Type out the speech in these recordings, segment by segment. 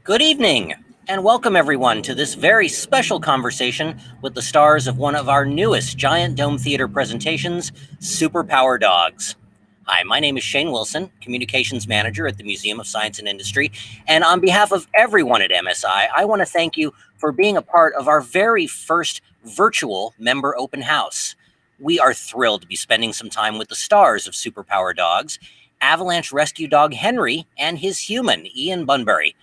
Good evening, and welcome everyone to this very special conversation with the stars of one of our newest Giant Dome Theater presentations, Superpower Dogs. Hi, my name is Shane Wilson, Communications Manager at the Museum of Science and Industry, and on behalf of everyone at MSI, I want to thank you for being a part of our very first virtual member open house. We are thrilled to be spending some time with the stars of Superpower Dogs, Avalanche rescue dog Henry and his human, Ian Bunbury.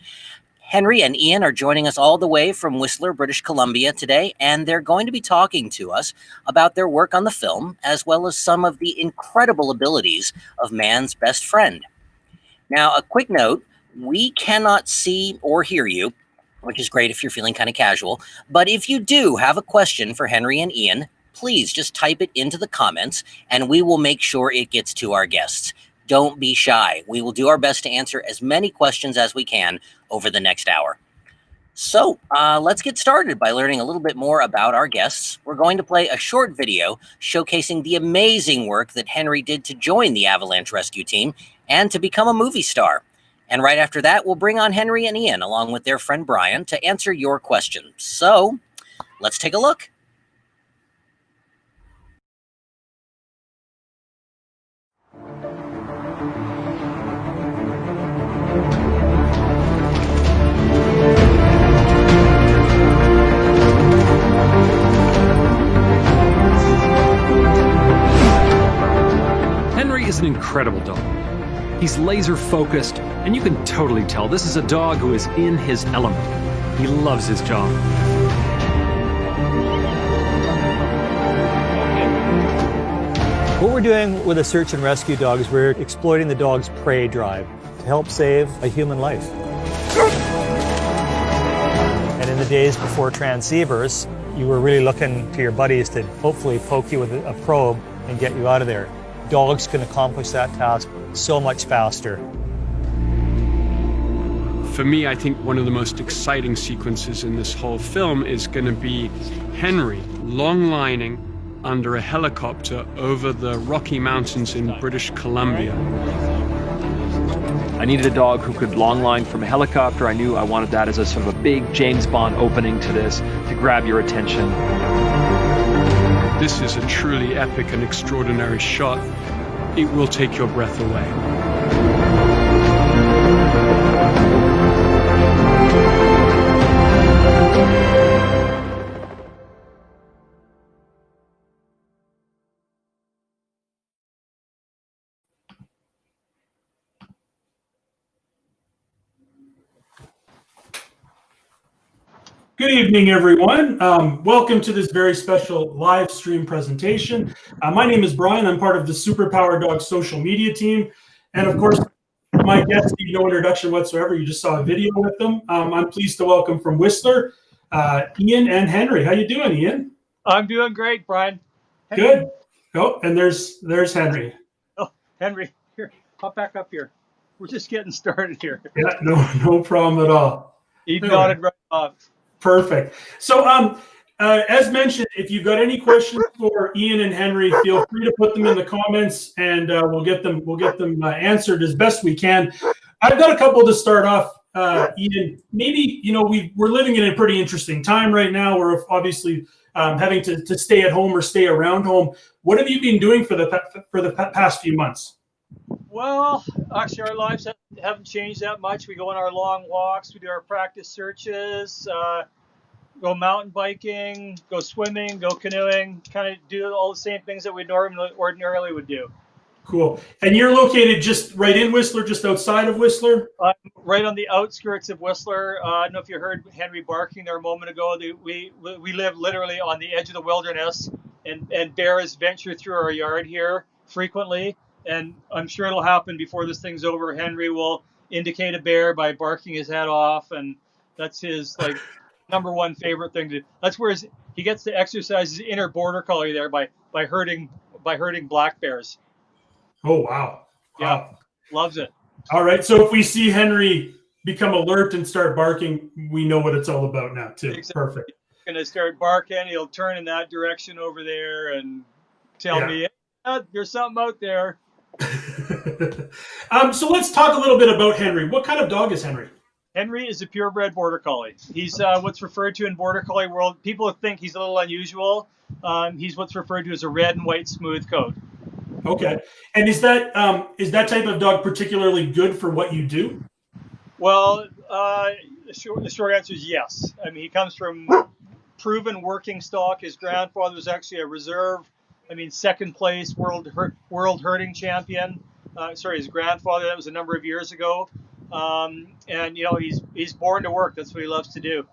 Henry and Ian are joining us all the way from Whistler, British Columbia today, and they're going to be talking to us about their work on the film, as well as some of the incredible abilities of man's best friend. Now, a quick note, we cannot see or hear you, which is great if you're feeling kind of casual, but if you do have a question for Henry and Ian, please just type it into the comments, and we will make sure it gets to our guests. Don't be shy. We will do our best to answer as many questions as we can over the next hour. So let's get started by learning a little bit more about our guests. We're going to play a short video showcasing the amazing work that Henry did to join the Avalanche rescue team and to become a movie star. And right after that, we'll bring on Henry and Ian along with their friend Brian to answer your questions. So let's take a look. Henry is an incredible dog. He's laser focused, and you can totally tell this is a dog who is in his element. He loves his job. What we're doing with a search and rescue dog is we're exploiting the dog's prey drive to help save a human life. And in the days before transceivers, you were really looking to your buddies to hopefully poke you with a probe and get you out of there. Dogs can accomplish that task so much faster. For me, I think one of the most exciting sequences in this whole film is going to be Henry long-lining under a helicopter over the Rocky Mountains in British Columbia. I needed a dog who could long line from a helicopter. I knew I wanted that as a sort of a big James Bond opening to this, to grab your attention. This is a truly epic and extraordinary shot. It will take your breath away. Good evening, everyone. Welcome to this very special live stream presentation. My name is Brian. I'm part of the Superpower Dogs social media team. And of course, my guests need no introduction whatsoever. You just saw a video with them. I'm pleased to welcome from Whistler, Ian and Henry. How you doing, Ian? I'm doing great, Brian. Good. Oh, and there's Henry. Oh, Henry, here, hop back up here. We're just getting started here. Yeah, no problem at all. He nodded right off. Perfect. So, as mentioned, if you've got any questions for Ian and Henry, feel free to put them in the comments, and we'll get them answered as best we can. I've got a couple to start off. Ian, maybe we're living in a pretty interesting time right now. We're obviously having to stay at home or stay around home. What have you been doing for the past few months? Well, actually, our lives haven't changed that much. We go on our long walks, we do our practice searches, go mountain biking, go swimming, go canoeing, kind of do all the same things that we ordinarily would do. Cool. And you're located just right in Whistler, just outside of Whistler? Right on the outskirts of Whistler. I don't know if you heard Henry barking there a moment ago. We live literally on the edge of the wilderness, and bears venture through our yard here frequently. And I'm sure it'll happen before this thing's over. Henry will indicate a bear by barking his head off, and that's his number one favorite thing to do. That's where he gets to exercise his inner border collie there by herding black bears. Oh wow! Yeah, loves it. All right, so if we see Henry become alert and start barking, we know what it's all about now too. Exactly. Perfect. He's gonna start barking. He'll turn in that direction over there and tell me, hey, there's something out there. So let's talk a little bit about Henry. What kind of dog is Henry? Henry is a purebred border collie. He's what's referred to in border collie world. People think he's a little unusual. He's what's referred to as a red and white smooth coat. Okay. And is that type of dog particularly good for what you do? Well, the short answer is yes. I mean, he comes from proven working stock. His grandfather was actually a reserve, second place world herding champion. His grandfather, that was a number of years ago. And he's born to work. That's what he loves to do.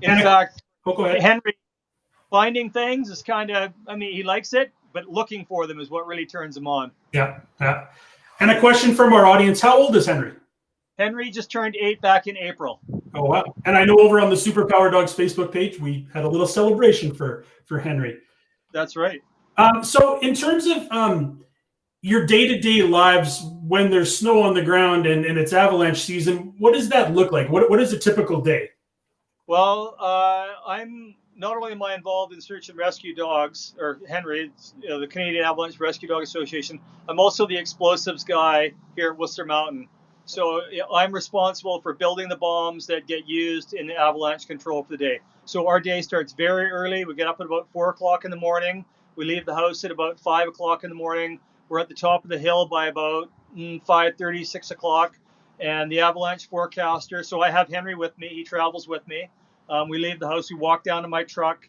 In fact, go ahead. Henry finding things is kind of, he likes it, but looking for them is what really turns him on. Yeah. And a question from our audience: how old is Henry? Henry just turned 8 back in April. Oh, wow. And I know over on the Superpower Dogs Facebook page, we had a little celebration for Henry. That's right. So in terms of your day-to-day lives when there's snow on the ground and it's avalanche season, what does that look like? What is a typical day? Well, I'm not only am I involved in search and rescue dogs, or Henry, the Canadian Avalanche Rescue Dog Association, I'm also the explosives guy here at Whistler Mountain. So I'm responsible for building the bombs that get used in the avalanche control for the day. So our day starts very early. We get up at about 4 o'clock in the morning. We leave the house at about 5 o'clock in the morning. We're at the top of the hill by about 5:30, 6 o'clock. And the avalanche forecaster, so I have Henry with me. He travels with me. We leave the house. We walk down to my truck.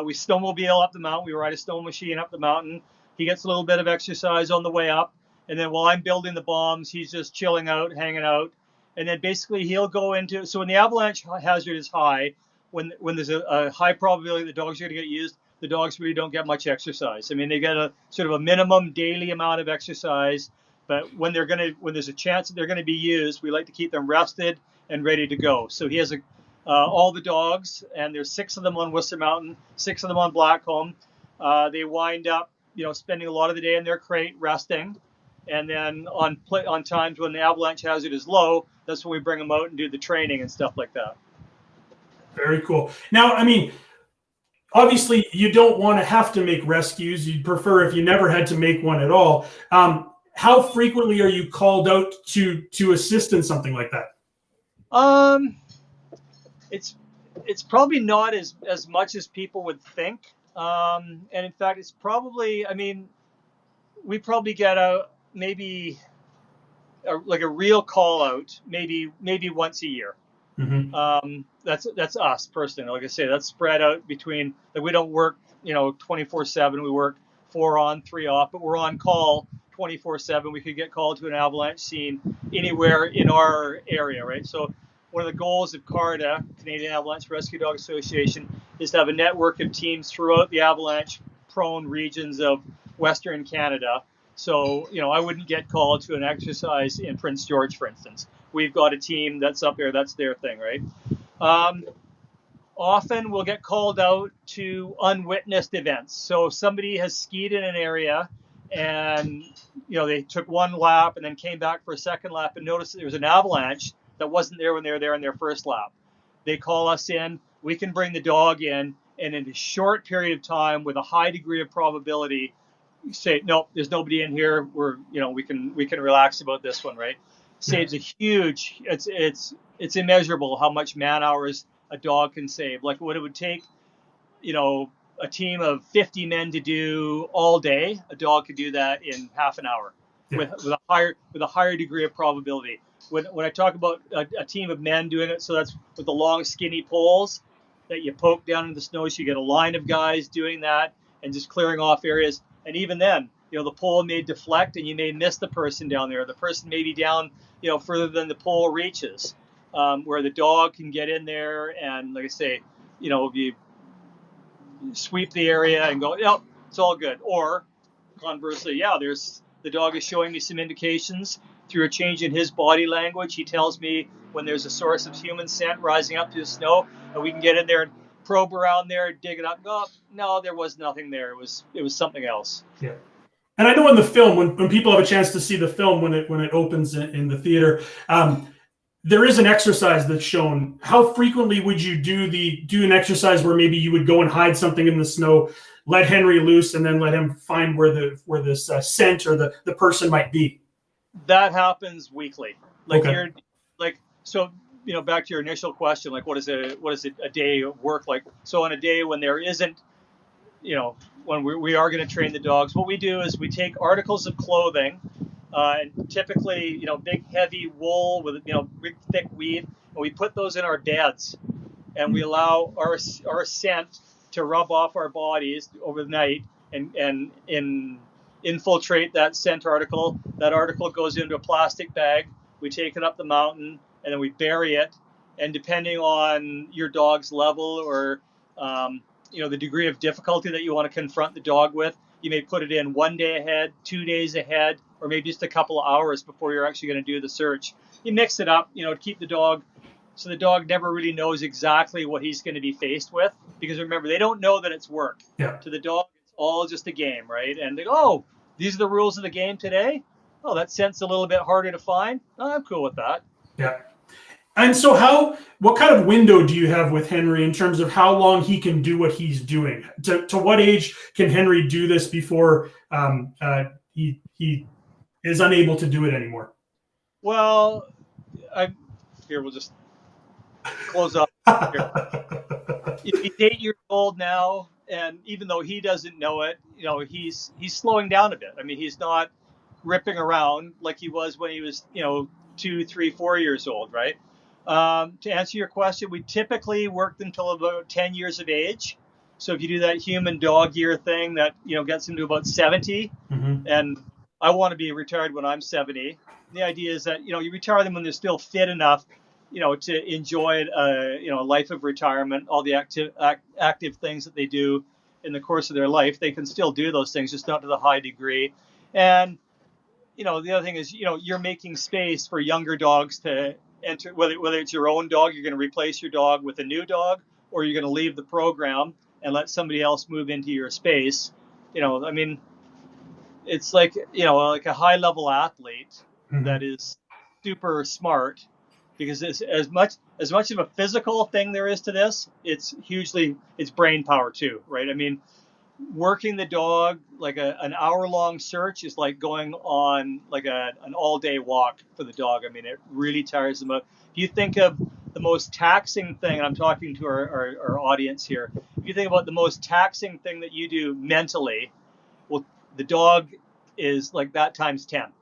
We snowmobile up the mountain. We ride a snow machine up the mountain. He gets a little bit of exercise on the way up. And then while I'm building the bombs, he's just chilling out, hanging out. And then basically he'll go into, so when the avalanche hazard is high, when there's a high probability the dogs are going to get used, the dogs really don't get much exercise. They get a sort of a minimum daily amount of exercise, but when there's a chance that they're going to be used, we like to keep them rested and ready to go. So he has all the dogs, and there's 6 of them on Whistler Mountain, 6 of them on Blackcomb. They wind up, spending a lot of the day in their crate resting. And then on times when the avalanche hazard is low, that's when we bring them out and do the training and stuff like that. Very cool. Now, obviously you don't want to have to make rescues. You'd prefer if you never had to make one at all. How frequently are you called out to assist in something like that? It's probably not as much as people would think. And in fact, it's probably, we probably get maybe a real call out maybe once a year. Mm-hmm. That's us personally. Like I say, that's spread out between, we don't work 24/7. We work 4 on, 3 off, but we're on call 24/7. We could get called to an avalanche scene anywhere in our area, right? So one of the goals of CARDA, Canadian Avalanche Rescue Dog Association, is to have a network of teams throughout the avalanche prone regions of Western Canada. So, I wouldn't get called to an exercise in Prince George, for instance. We've got a team that's up there. That's their thing, right? Often we'll get called out to unwitnessed events. So somebody has skied in an area and, they took 1 lap and then came back for a second lap and noticed that there was an avalanche that wasn't there when they were there in their first lap. They call us in. We can bring the dog in, and in a short period of time with a high degree of probability, say, no, there's nobody in here. We can relax about this one, right? Saves a huge. It's immeasurable how much man hours a dog can save. Like what it would take, a team of 50 men to do all day. A dog could do that in half an hour, with a higher degree of probability. When I talk about a team of men doing it, so that's with the long skinny poles that you poke down in the snow, so you get a line of guys doing that and just clearing off areas. And even then, the pole may deflect and you may miss the person down there. The person may be down, further than the pole reaches, where the dog can get in there and, like I say, you sweep the area and go, yep, it's all good. Or conversely, the dog is showing me some indications through a change in his body language. He tells me when there's a source of human scent rising up to the snow, and we can get in there and probe around there, dig it up. No, there was nothing there. It was something else. Yeah. And I know in the film, when people have a chance to see the film when it opens in the theater, there is an exercise that's shown. How frequently would you do an exercise where maybe you would go and hide something in the snow, let Henry loose, and then let him find where this scent or the person might be? That happens weekly. Okay. So back to your initial question, like what is a day of work like? So on a day when there isn't, when we are going to train the dogs, what we do is we take articles of clothing, and typically, big heavy wool with, big thick weave, and we put those in our beds, and we allow our scent to rub off our bodies over the night and infiltrate that scent article. That article goes into a plastic bag. We take it up the mountain and then we bury it. And depending on your dog's level or the degree of difficulty that you want to confront the dog with, you may put it in 1 day ahead, 2 days ahead, or maybe just a couple of hours before you're actually going to do the search. You mix it up, to keep the dog, so the dog never really knows exactly what he's going to be faced with. Because remember, they don't know that it's work. Yeah. To the dog, it's all just a game, right? And they go, oh, these are the rules of the game today? Oh, that scent's a little bit harder to find. Oh, I'm cool with that. Yeah. And so what kind of window do you have with Henry in terms of how long he can do what he's doing? To what age can Henry do this before he is unable to do it anymore? Well, we'll just close up here. He's 8 years old now, and even though he doesn't know it, he's slowing down a bit. I mean, he's not ripping around like he was when he was, 2, 3, 4 years old, right? To answer your question, we typically work until about 10 years of age. So if you do that human dog year thing, that gets him to about 70, and I want to be retired when I'm 70. The idea is that you retire them when they're still fit enough, to enjoy a life of retirement, all the active things that they do in the course of their life. They can still do those things, just not to the high degree. And the other thing is, you're making space for younger dogs to enter, whether it's your own dog, you're going to replace your dog with a new dog, or you're going to leave the program and let somebody else move into your space. It's like, like a high level athlete that is super smart, because it's as much of a physical thing there is to this, it's brain power too, right? I mean, working the dog like an hour-long search is like going on like an all-day walk for the dog. I mean, it really tires them out. If you think of the most taxing thing, and I'm talking to our audience here, if you think about the most taxing thing that you do mentally, well, the dog is like that times 10.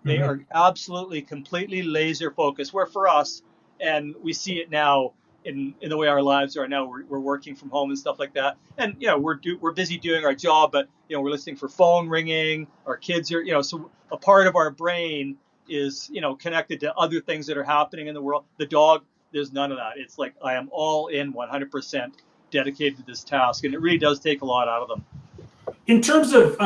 They are absolutely, completely laser focused. Where for us, and we see it now in the way our lives are now, we're working from home and stuff like that. And, we're busy doing our job, but, we're listening for phone ringing. Our kids are, so a part of our brain is, connected to other things that are happening in the world. The dog, there's none of that. It's like, I am all in 100% dedicated to this task. And it really does take a lot out of them. In terms of,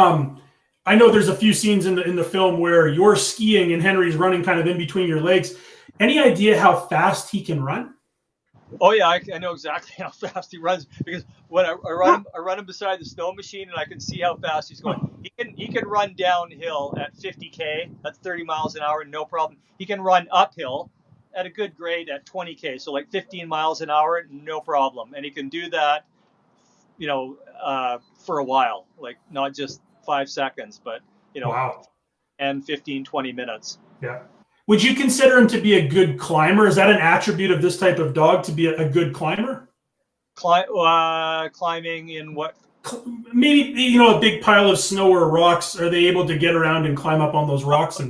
I know there's a few scenes in the film where you're skiing and Henry's running kind of in between your legs. Any idea how fast he can run? Oh yeah, I know exactly how fast he runs, because when I run him beside the snow machine, and I can see how fast he's going. He can run downhill at 50K, that's 30 miles an hour, no problem. He can run uphill at a good grade at 20K, so like 15 miles an hour, no problem. And he can do that, for a while, like not just 5 seconds, but Wow. 10, 15, 20 minutes. Yeah. Would you consider him to be a good climber? Is that an attribute of this type of dog, to be a good climber? Climbing in what? Maybe, a big pile of snow or rocks. Are they able to get around and climb up on those rocks?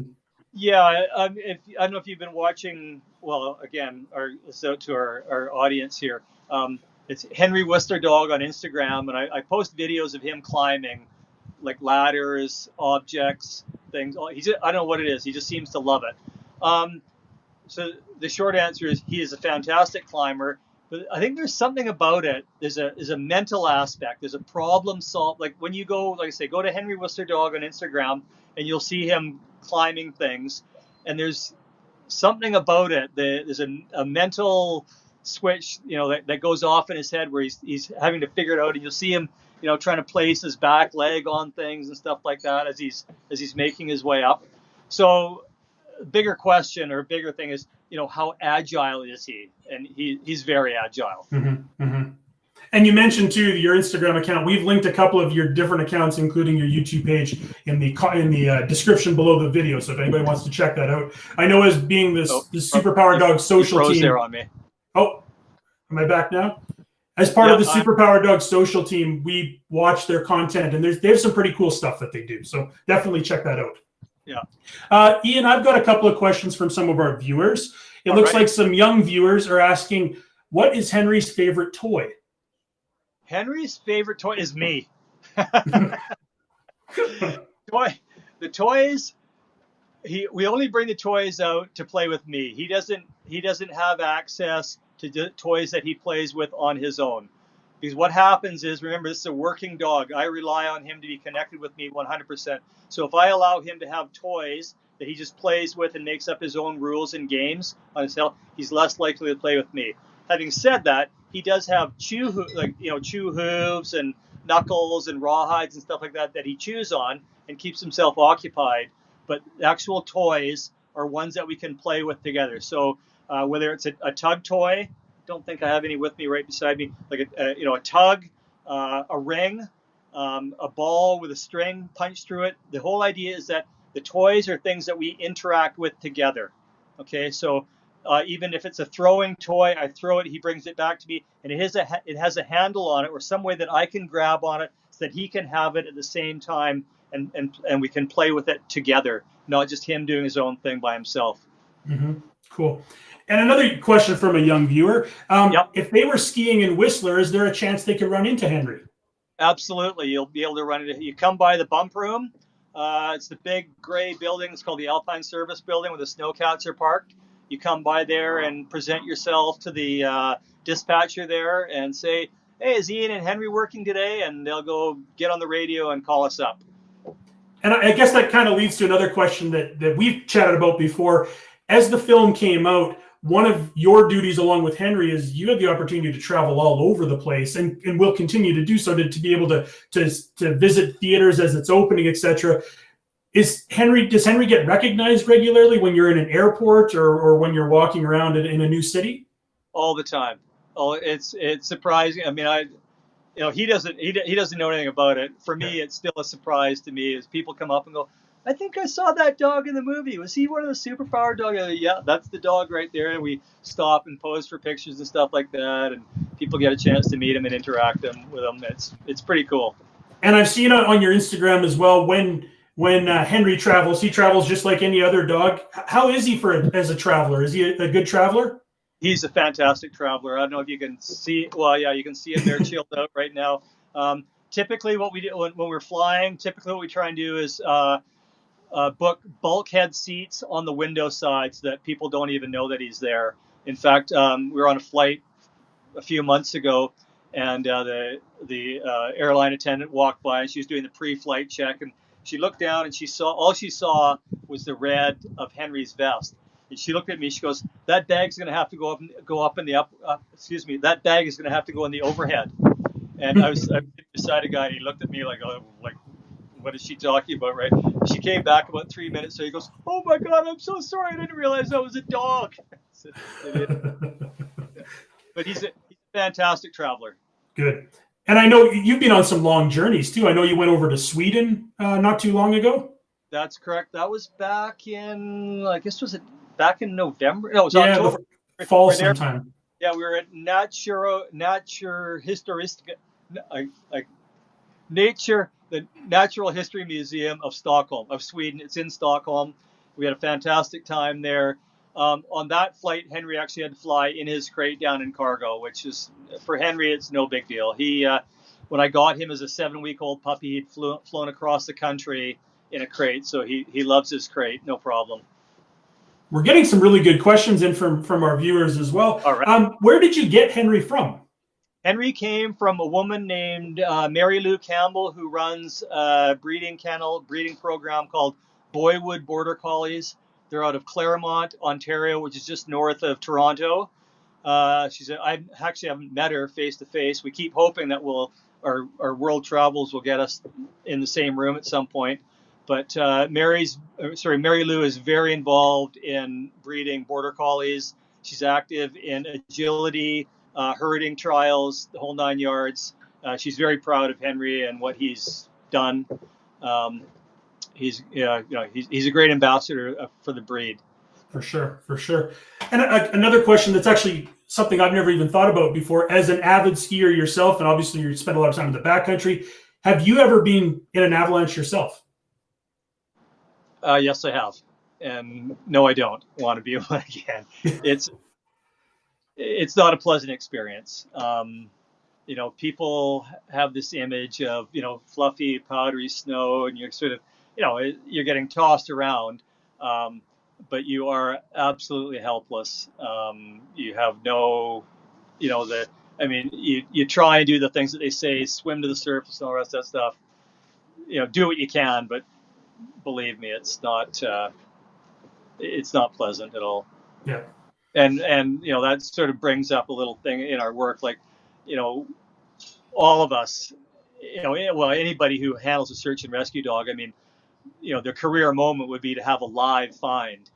Yeah, I don't know if you've been watching. Well, again, to our audience here. It's Henry Whistler Dog on Instagram, and I post videos of him climbing, like ladders, objects, things. I don't know what it is. He just seems to love it. So the short answer is he is a fantastic climber, but I think there's something about it. There's a mental aspect. There's a problem solve. Like when you go, like I say, go to Henry Whistler Dog on Instagram, and you'll see him climbing things, and there's something about it. There's a mental switch, that goes off in his head where he's having to figure it out, and you'll see him, trying to place his back leg on things and stuff like that as he's making his way up. So bigger question, or bigger thing is, how agile is he? And he's very agile. Mm-hmm, mm-hmm. And you mentioned too your Instagram account. We've linked a couple of your different accounts, including your YouTube page, in the description below the video. So if anybody wants to check that out, I know as being the Superpower Dogs social team. There on me. Oh, am I back now? As part of the Superpower Dogs social team, we watch their content, and they have some pretty cool stuff that they do. So definitely check that out. Yeah. Ian, I've got a couple of questions from some of our viewers. It looks like some young viewers are asking, what is Henry's favorite toy? Henry's favorite toy is me. The toys. We only bring the toys out to play with me. He doesn't have access to toys that he plays with on his own. Because what happens is, remember, this is a working dog. I rely on him to be connected with me 100%. So if I allow him to have toys that he just plays with and makes up his own rules and games on his own, he's less likely to play with me. Having said that, he does have chew hooves and knuckles and rawhides and stuff like that he chews on and keeps himself occupied. But actual toys are ones that we can play with together. So whether it's a tug toy, don't think I have any with me right beside me, like a tug, a ring, a ball with a string punched through it. The whole idea is that the toys are things that we interact with together. Okay, so even if it's a throwing toy, I throw it, he brings it back to me, and it has a handle on it or some way that I can grab on it so that he can have it at the same time, and we can play with it together, not just him doing his own thing by himself. Mm-hmm. Cool. And another question from a young viewer. If they were skiing in Whistler, is there a chance they could run into Henry? Absolutely. You'll be able to run into. You come by the bump room. It's the big gray building. It's called the Alpine Service Building where the snowcats are parked. You come by there and present yourself to the dispatcher there and say, hey, is Ian and Henry working today? And they'll go get on the radio and call us up. And I guess that kind of leads to another question that we've chatted about before. As the film came out, one of your duties along with Henry is you had the opportunity to travel all over the place and will continue to do so to be able to visit theaters as it's opening, etc. Does Henry get recognized regularly when you're in an airport or when you're walking around in a new city? All the time. Oh, it's surprising. I mean, he doesn't know anything about it. For me, it's still a surprise to me as people come up and go, I think I saw that dog in the movie. Was he one of the Superpower dogs? Yeah, that's the dog right there. And we stop and pose for pictures and stuff like that. And people get a chance to meet him and interact with him. It's pretty cool. And I've seen it on your Instagram as well. When Henry travels, he travels just like any other dog. How is he as a traveler? Is he a good traveler? He's a fantastic traveler. I don't know if you can see. Well, yeah, you can see him there chilled out right now. Typically, what we do when we're flying, what we try and do is book bulkhead seats on the window side so that people don't even know that he's there. In fact, we were on a flight a few months ago, and the airline attendant walked by, and she was doing the pre-flight check, and she looked down, and all she saw was the red of Henry's vest. And she looked at me. She goes, "That bag's going to have to go up in the up. Excuse me. That bag is going to have to go in the overhead." And I was beside a guy, and he looked at me like, what is she talking about, right? She came back about 3 minutes, so he goes, "Oh my God, I'm so sorry. I didn't realize that was a dog." But he's a fantastic traveler. Good. And I know you've been on some long journeys too. I know you went over to Sweden not too long ago. That's correct. That was back in, I guess, was it back in November? No, it was October. Fall sometime. Yeah, we were at the Natural History Museum of Sweden. It's in Stockholm. We had a fantastic time there. On that flight, Henry actually had to fly in his crate down in cargo, which is, for Henry, it's no big deal. He, when I got him as a 7-week-old puppy, he'd flown across the country in a crate, so he loves his crate, no problem. We're getting some really good questions in from our viewers as well. All right. Where did you get Henry from? Henry came from a woman named Mary Lou Campbell, who runs a breeding program called Boywood Border Collies. They're out of Claremont, Ontario, which is just north of Toronto. I actually haven't met her face to face. We keep hoping that our world travels will get us in the same room at some point. But Mary Lou is very involved in breeding border collies. She's active in agility, herding trials, the whole 9 yards. She's very proud of Henry and what he's done. He's a great ambassador for the breed. For sure, for sure. And another question that's actually something I've never even thought about before. As an avid skier yourself, and obviously you spend a lot of time in the backcountry, have you ever been in an avalanche yourself? Yes, I have. And no, I don't want to be one again. It's not a pleasant experience. People have this image of, fluffy, powdery snow, and you're sort of, you're getting tossed around. But you are absolutely helpless. You have no, you try and do the things that they say, swim to the surface and all the rest of that stuff. Do what you can, but believe me, it's not pleasant at all. Yeah. And that sort of brings up a little thing in our work, like, all of us, anybody who handles a search and rescue dog, their career moment would be to have a live find.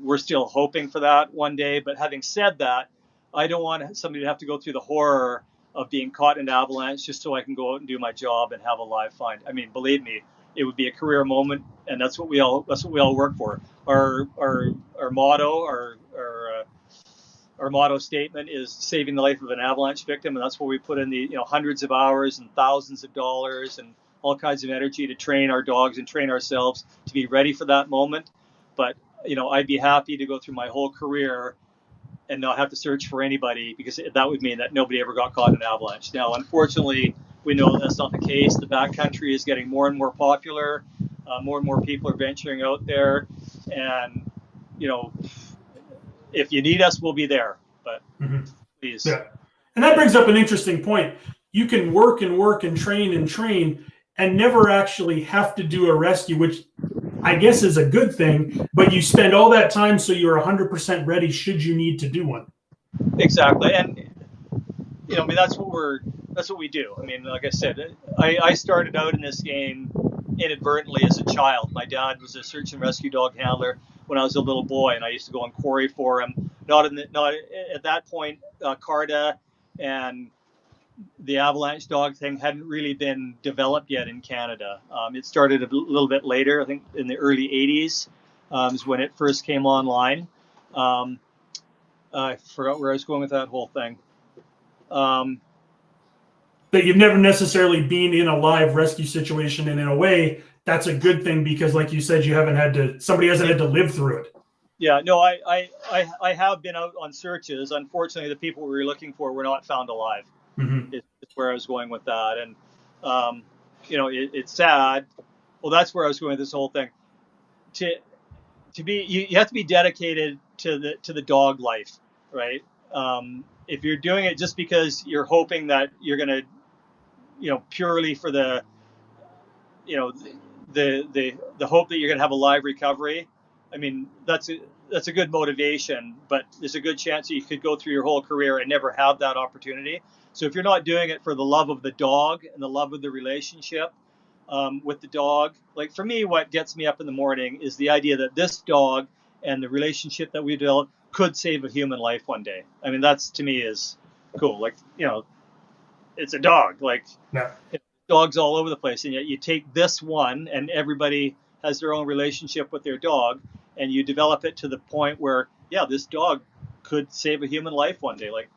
We're still hoping for that one day, but having said that, I don't want somebody to have to go through the horror of being caught in an avalanche just so I can go out and do my job and have a live find. Believe me, it would be a career moment, and that's what we all work for. Our motto, our motto statement is saving the life of an avalanche victim, and that's where we put in the hundreds of hours and thousands of dollars and all kinds of energy to train our dogs and train ourselves to be ready for that moment. But I'd be happy to go through my whole career and not have to search for anybody, because that would mean that nobody ever got caught in an avalanche. Now, unfortunately, we know that's not the case. The backcountry is getting more and more popular. More and more people are venturing out there, and if you need us, we'll be there. But please. Yeah. And that brings up an interesting point. You can work and train and never actually have to do a rescue, which I guess is a good thing, but you spend all that time so you're 100% ready should you need to do one. Exactly. And that's what we do. Like I said, I started out in this game inadvertently as a child. My dad was a search and rescue dog handler when I was a little boy, and I used to go and quarry for him. Not at that point, CARDA and the avalanche dog thing hadn't really been developed yet in Canada. It started a little bit later, I think in the early 80s is when it first came online. I forgot where I was going with that whole thing. That you've never necessarily been in a live rescue situation, and in a way, that's a good thing, because like you said, somebody hasn't had to live through it. Yeah, no, I have been out on searches. Unfortunately, the people we were looking for were not found alive. Mm-hmm. It's where I was going with that. And, it's sad. Well, that's where I was going with this whole thing. You have to be dedicated to the dog life, right? If you're doing it just because you're hoping that you're going to, purely for the hope that you're going to have a live recovery, that's a good motivation, but there's a good chance that you could go through your whole career and never have that opportunity. So if you're not doing it for the love of the dog and the love of the relationship with the dog, like for me, what gets me up in the morning is the idea that this dog and the relationship that we develop could save a human life one day. That's to me is cool. Like, it's a dog. Like, yeah. Dogs all over the place, and yet you take this one, and everybody has their own relationship with their dog, and you develop it to the point where, yeah, this dog could save a human life one day. Like,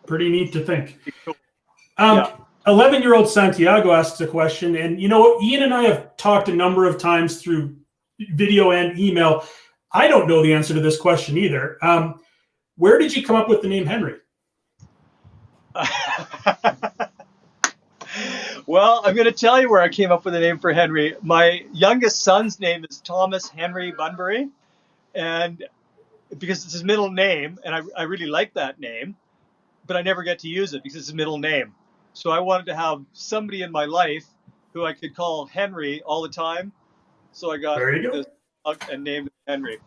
pretty neat to think. Yeah. 11-year-old Santiago asks a question, and Ian and I have talked a number of times through video and email. I don't know the answer to this question either. Where did you come up with the name Henry? Well, I'm going to tell you where I came up with the name for Henry. My youngest son's name is Thomas Henry Bunbury, and because it's his middle name, and I really like that name, but I never get to use it because it's his middle name. So I wanted to have somebody in my life who I could call Henry all the time. So I got this and named him Henry.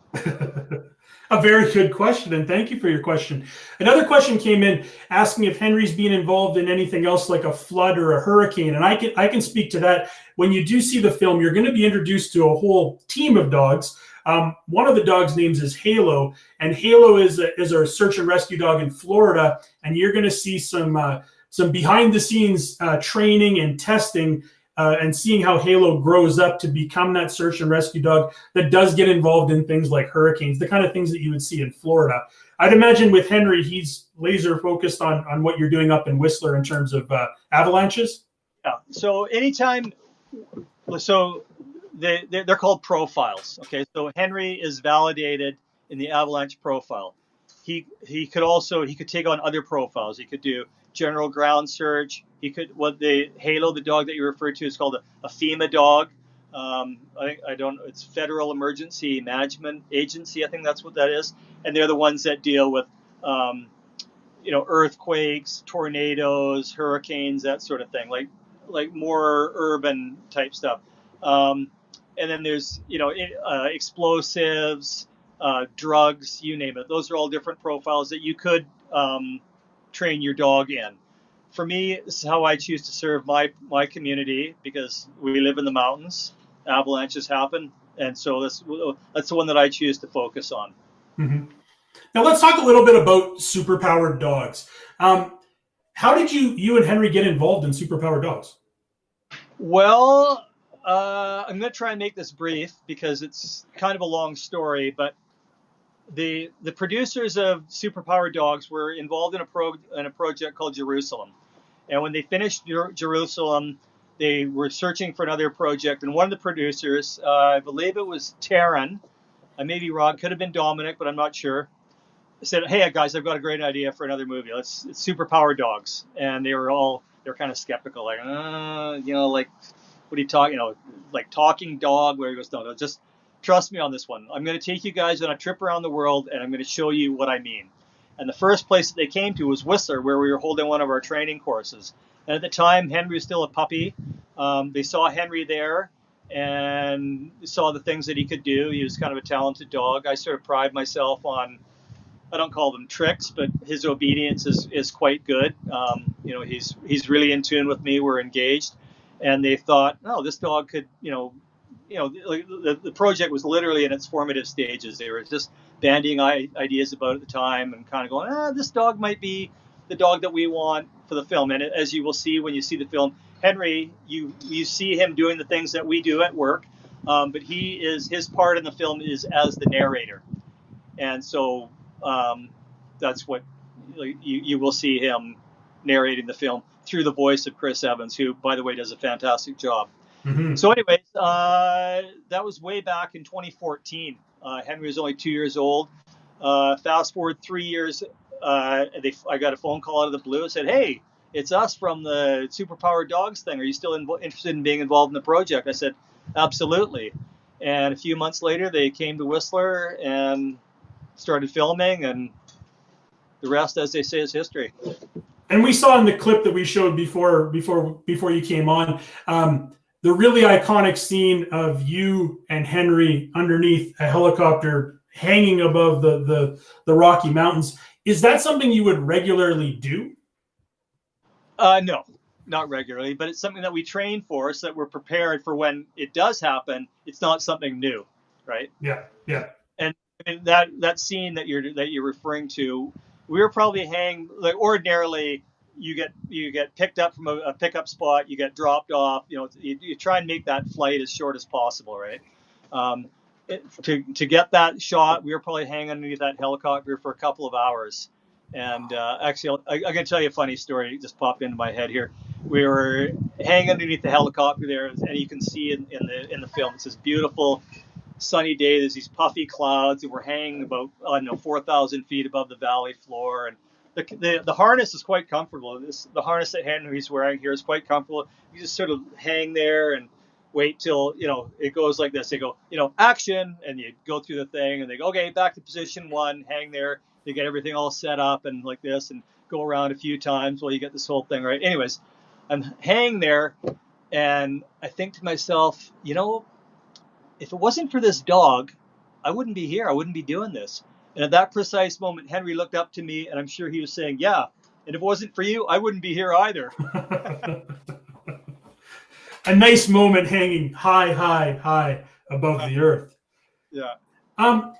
A very good question, and thank you for your question. Another question came in asking if Henry's being involved in anything else like a flood or a hurricane, and I can speak to that. When you do see the film, you're going to be introduced to a whole team of dogs. One of the dogs' names is Halo, and Halo is a search and rescue dog in Florida, and you're going to see some behind the scenes training and testing. And seeing how Halo grows up to become that search and rescue dog that does get involved in things like hurricanes, the kind of things that you would see in Florida. I'd imagine with Henry, he's laser focused on what you're doing up in Whistler in terms of avalanches. Yeah. So anytime, so they're called profiles. Okay. So Henry is validated in the avalanche profile. He could take on other profiles. He could do general ground search. He could the Halo, the dog that you referred to, is called a FEMA dog. It's Federal Emergency Management Agency. I think that's what that is. And they're the ones that deal with, earthquakes, tornadoes, hurricanes, that sort of thing, like more urban type stuff. And then there's, explosives, drugs, you name it. Those are all different profiles that you could train your dog in. For me, this is how I choose to serve my community, because we live in the mountains. Avalanches happen, and so that's the one that I choose to focus on. Mm-hmm. Now let's talk a little bit about Superpower Dogs. How did you and Henry get involved in Superpower Dogs? Well, I'm going to try and make this brief because it's kind of a long story, but the producers of Superpower Dogs were involved in a project called Jerusalem. And when they finished Jerusalem, they were searching for another project. And one of the producers, I believe it was Taryn, I may be wrong, could have been Dominic, but I'm not sure, said, "Hey guys, I've got a great idea for another movie. It's Superpower Dogs." And they're kind of skeptical, like, like, what are you talking, like talking dog, where he goes, no, just trust me on this one. I'm going to take you guys on a trip around the world, and I'm going to show you what I mean. And the first place that they came to was Whistler, where we were holding one of our training courses. And at the time, Henry was still a puppy. They saw Henry there and saw the things that he could do. He was kind of a talented dog. I sort of pride myself on, I don't call them tricks, but his obedience is quite good. He's really in tune with me. We're engaged. And they thought, no, this dog could, the project was literally in its formative stages. They were just bandying ideas about it at the time and kind of going, this dog might be the dog that we want for the film. And as you will see when you see the film, Henry, you see him doing the things that we do at work, but his part in the film is as the narrator. And so that's what you will see him narrating the film through the voice of Chris Evans, who, by the way, does a fantastic job. Mm-hmm. So anyways, that was way back in 2014. Henry was only 2 years old. Fast forward 3 years, I got a phone call out of the blue and said, "Hey, it's us from the Superpower Dogs thing. Are you still interested in being involved in the project?" I said, "Absolutely." And a few months later, they came to Whistler and started filming, and the rest, as they say, is history. And we saw in the clip that we showed before you came on, the really iconic scene of you and Henry underneath a helicopter hanging above the Rocky Mountains. Is that something you would regularly do? No, not regularly, but it's something that we train for, so that we're prepared for when it does happen. It's not something new, right? Yeah. And that scene that you're referring to, we were probably hanging, like, ordinarily you get picked up from a pickup spot, you get dropped off, you try and make that flight as short as possible, right? To get that shot, we were probably hanging underneath that helicopter for a couple of hours. And actually, I'm going to tell you a funny story. It just popped into my head here. We were hanging underneath the helicopter there, and you can see in the film, it's this beautiful sunny day. There's these puffy clouds, and we're hanging about 4,000 feet above the valley floor. And the harness is quite comfortable. The harness that Henry's wearing here is quite comfortable. You just sort of hang there and wait till it goes like this. They go, action, and you go through the thing, and they go, okay, back to position one, hang there. They get everything all set up and like this, and go around a few times while you get this whole thing right. Anyways, I'm hanging there, and I think to myself, if it wasn't for this dog, I wouldn't be here. I wouldn't be doing this. And at that precise moment, Henry looked up to me, and I'm sure he was saying, yeah, and if it wasn't for you, I wouldn't be here either. A nice moment hanging high above the earth. Yeah. Um,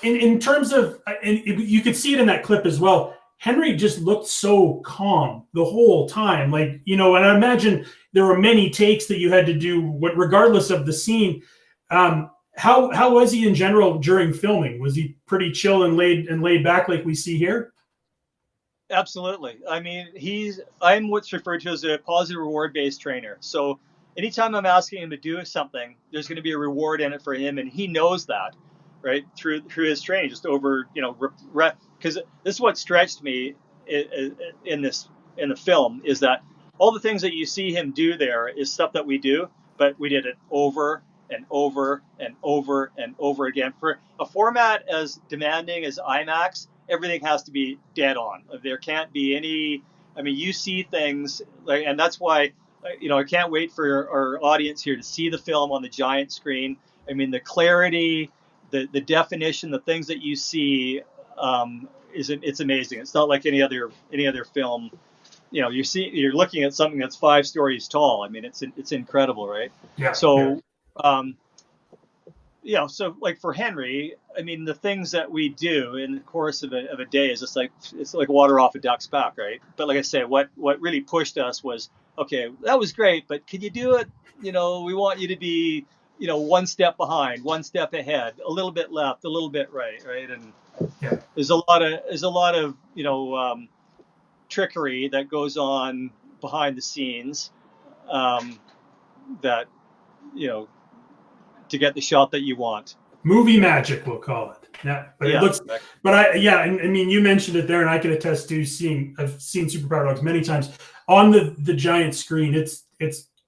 in terms of, and you could see it in that clip as well. Henry just looked so calm the whole time, like, you know. And I imagine there were many takes that you had to do, regardless of the scene. How was he in general during filming? Was he pretty chill and laid back like we see here? Absolutely. I mean, I'm what's referred to as a positive reward based trainer. So anytime I'm asking him to do something, there's going to be a reward in it for him, and he knows that, right? Through his training, just over, because this is what stretched me in the film, is that all the things that you see him do there is stuff that we do, but we did it over and over and over and over again. For a format as demanding as IMAX, everything has to be dead on. There can't be any. I mean, you see things like, and that's why, I can't wait for our audience here to see the film on the giant screen. I mean, the clarity, the definition, the things that you see, it's amazing. It's not like any other film. You're looking at something that's 5 stories tall. I mean, it's incredible, right? Yeah. So, so like for Henry, I mean, the things that we do in the course of a day is just like, it's like water off a duck's back, right? But like I say, what really pushed us was, okay, that was great, but can you do it? We want you to be, one step behind, one step ahead, a little bit left, a little bit right? And there's a lot of trickery that goes on behind the scenes, that to get the shot that you want. Movie magic, we'll call it. Yeah, but it looks. Exactly. But I mean, you mentioned it there, and I can attest to I've seen Superpower Dogs many times on the giant screen. It's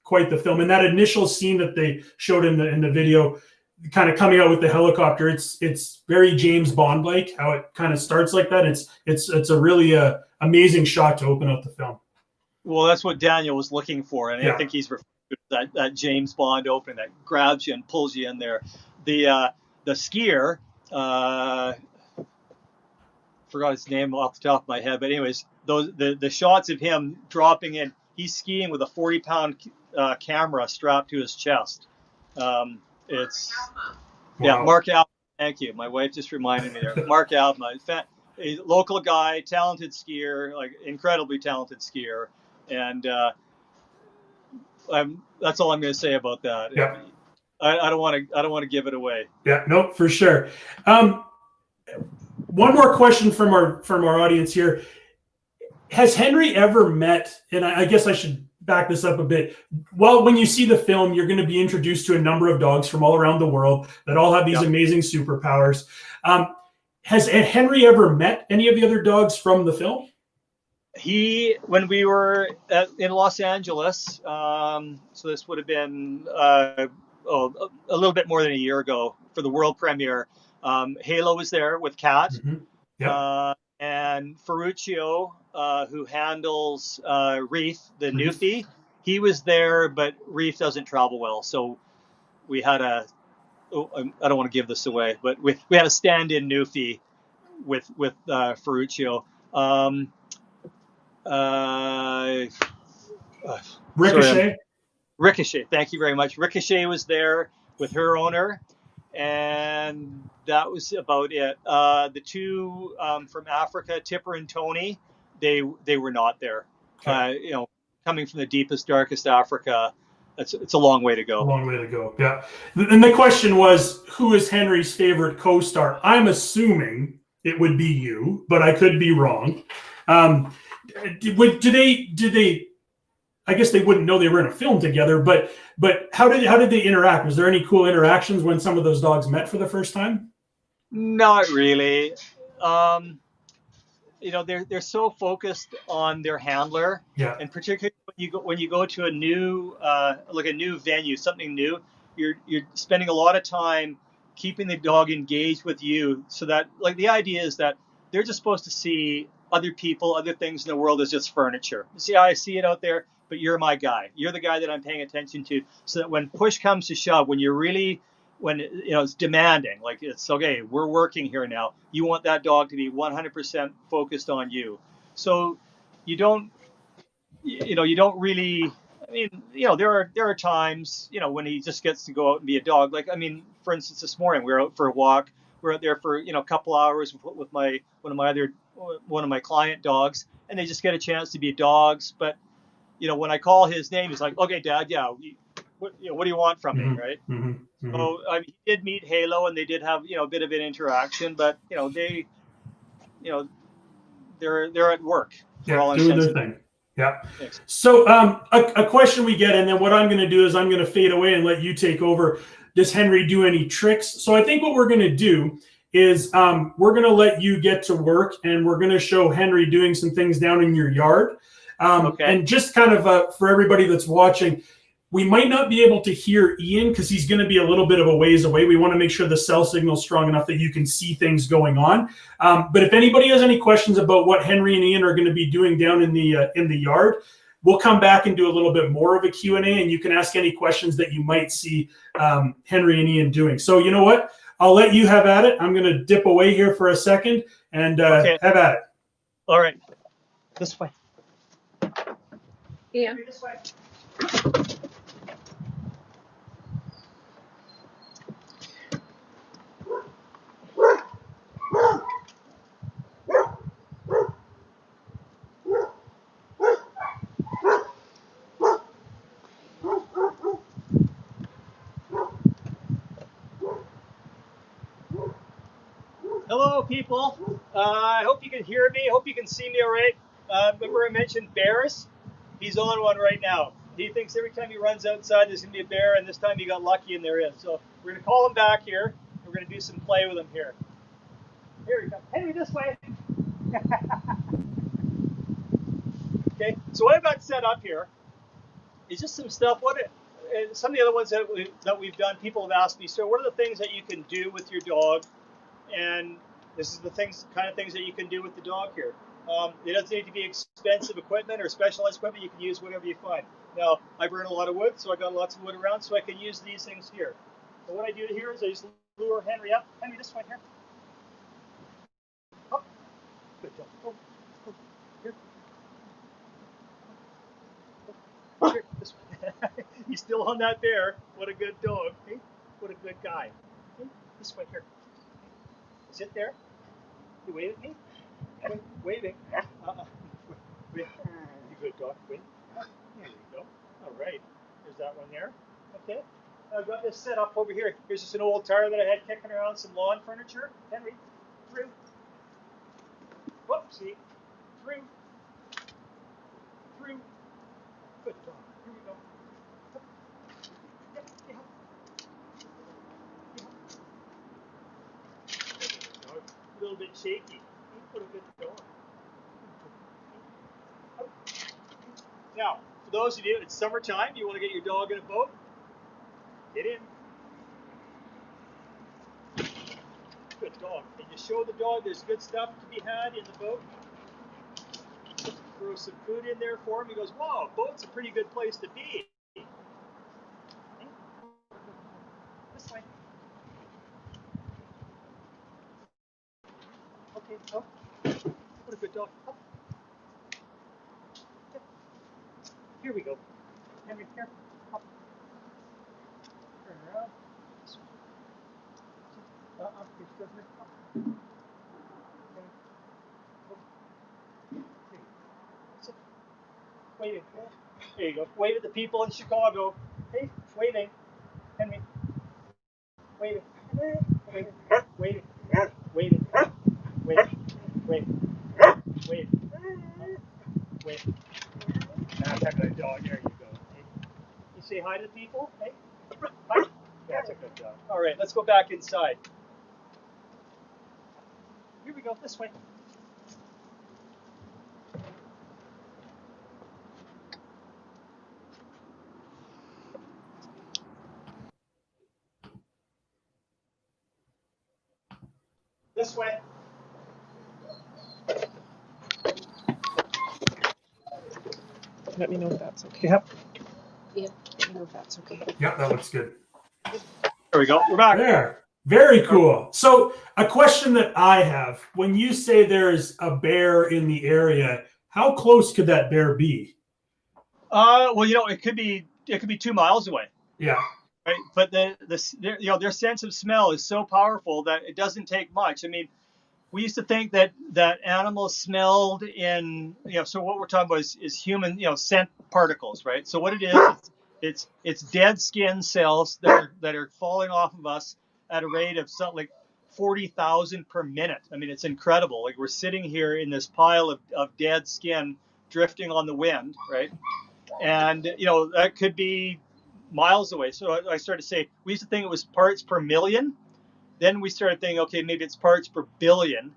quite the film, and that initial scene that they showed in the video, kind of coming out with the helicopter, it's very James Bond like, how it kind of starts like that. It's a really amazing shot to open up the film. Well, that's what Daniel was looking for, and I think he's referred to that James Bond opening that grabs you and pulls you in there. The skier, forgot his name off the top of my head, but anyways, the shots of him dropping in, he's skiing with a 40-pound camera strapped to his chest. Mark Alma. Thank you. My wife just reminded me there. Mark Alma, a local guy, talented skier, like incredibly talented skier, and that's all I'm going to say about that. Yeah. I don't want to give it away. Yeah, no, for sure. One more question from our audience here. Has Henry ever met, and I guess I should back this up a bit. Well, when you see the film, you're going to be introduced to a number of dogs from all around the world that all have these amazing superpowers. Has Henry ever met any of the other dogs from the film? When we were in Los Angeles, so this would have been a little bit more than a year ago for the world premiere. Halo was there with Kat. Mm-hmm. Yep. And Ferruccio, who handles Reef, the Newfie, he was there, but Reef doesn't travel well. So we had I don't want to give this away, but we had a stand-in Newfie with Ferruccio. Ricochet. Ricochet, thank you very much. Ricochet was there with her owner, and that was about it. The two from Africa, Tipper and Tony, they were not there. Okay. Coming from the deepest, darkest Africa, it's a long way to go. A long way to go. Yeah. And the question was, who is Henry's favorite co-star? I'm assuming it would be you, but I could be wrong. Do they? I guess they wouldn't know they were in a film together, but how did they interact? Was there any cool interactions when some of those dogs met for the first time? Not really. They're so focused on their handler, and particularly when you go to a new venue, something new, you're spending a lot of time keeping the dog engaged with you, so that, like, the idea is that they're just supposed to see other people, other things in the world as just furniture. See, I see it out there, but you're my guy. You're the guy that I'm paying attention to, so that when push comes to shove, when it's demanding, like, it's okay, we're working here now, you want that dog to be 100% focused on you. So you don't really, I mean, there are times, when he just gets to go out and be a dog. Like, I mean, for instance, this morning we were out for a walk. We're out there for a couple hours with one of my client dogs, and they just get a chance to be dogs. But when I call his name, he's like, "Okay, Dad, yeah, what do you want from me, right?" So I mean, he did meet Halo, and they did have a bit of an interaction, but they they're at work for all doing intents. their thing. Yeah. Thanks. So a question we get, and then what I'm going to do is I'm going to fade away and let you take over. Does Henry do any tricks? So I think what we're going to do is we're going to let you get to work, and we're going to show Henry doing some things down in your yard. Okay. And just kind of for everybody that's watching, we might not be able to hear Ian because he's going to be a little bit of a ways away. We want to make sure the cell signal is strong enough that you can see things going on. But if anybody has any questions about what Henry and Ian are going to be doing down in the yard, we'll come back and do a little bit more of a Q&A, and you can ask any questions that you might see Henry and Ian doing. So you know what? I'll let you have at it. I'm going to dip away here for a second and Okay. have at it. All right. This way. Yeah. This way. Hello, people. I hope you can hear me. Hope you can see me all right. Remember I mentioned bears? He's on one right now. He thinks every time he runs outside there's going to be a bear, and this time he got lucky and there is. So we're going to call him back here. We're going to do some play with him here. Here he comes. Henry, this way. Okay, so what I've got set up here is just some stuff. Some of the other ones that we've done, people have asked me, so what are the things that you can do with your dog? And this is the kind of things that you can do with the dog here. It doesn't need to be expensive equipment or specialized equipment. You can use whatever you find. Now, I burn a lot of wood, so I got lots of wood around, so I can use these things here. So what I do here is I just lure Henry up. Henry, this way here. Oh, good job. Oh, here. Here, this way. He's still on that bear. What a good dog. Okay? What a good guy. Okay? This way here. Sit there. You wave at me. Waving. Wait. You good dog. Wait. There you go. All right. There's that one there. Okay. I've got this set up over here. Here's just an old tire that I had kicking around, some lawn furniture. Henry, through. Whoopsie. Through. Through. Good dog. Here we go. Yep. Yeah. A little bit shaky. What a good dog. Now, for those of you, it's summertime, you want to get your dog in a boat, get in. Good dog. And you show the dog there's good stuff to be had in the boat. Throw some food in there for him. He goes, "Wow, boat's a pretty good place to be." This way. Okay, oh. What a good dog. Oh. Here we go. Henry, here. Up. Turn around. Up. Here, go here. Up. Okay. Sit. Waving. There you go. Wave at the people in Chicago. Hey, waving. Henry. Waving. Waving. Waving. Waving. Wave. Wave. Wave. Wave. That's a good dog. There you go. Hey. You say hi to the people? Hey. Hi. That's a good dog. All right, let's go back inside. Here we go. This way. This way. Let me know if that's okay. Yep. Yeah, let me know if that's okay. Yeah, that looks good. There we go. We're back. There. Very cool. So a question that I have, when you say there's a bear in the area, how close could that bear be? Well, it could be 2 miles away. Yeah. Right, but their sense of smell is so powerful that it doesn't take much. I mean, we used to think that animals smelled in, so what we're talking about is human, scent particles, right? So what it is, it's dead skin cells that are falling off of us at a rate of something like 40,000 per minute. I mean, it's incredible. Like, we're sitting here in this pile of dead skin drifting on the wind, right? And that could be miles away. So I started to say, we used to think it was parts per million. Then we started thinking, okay, maybe it's parts per billion.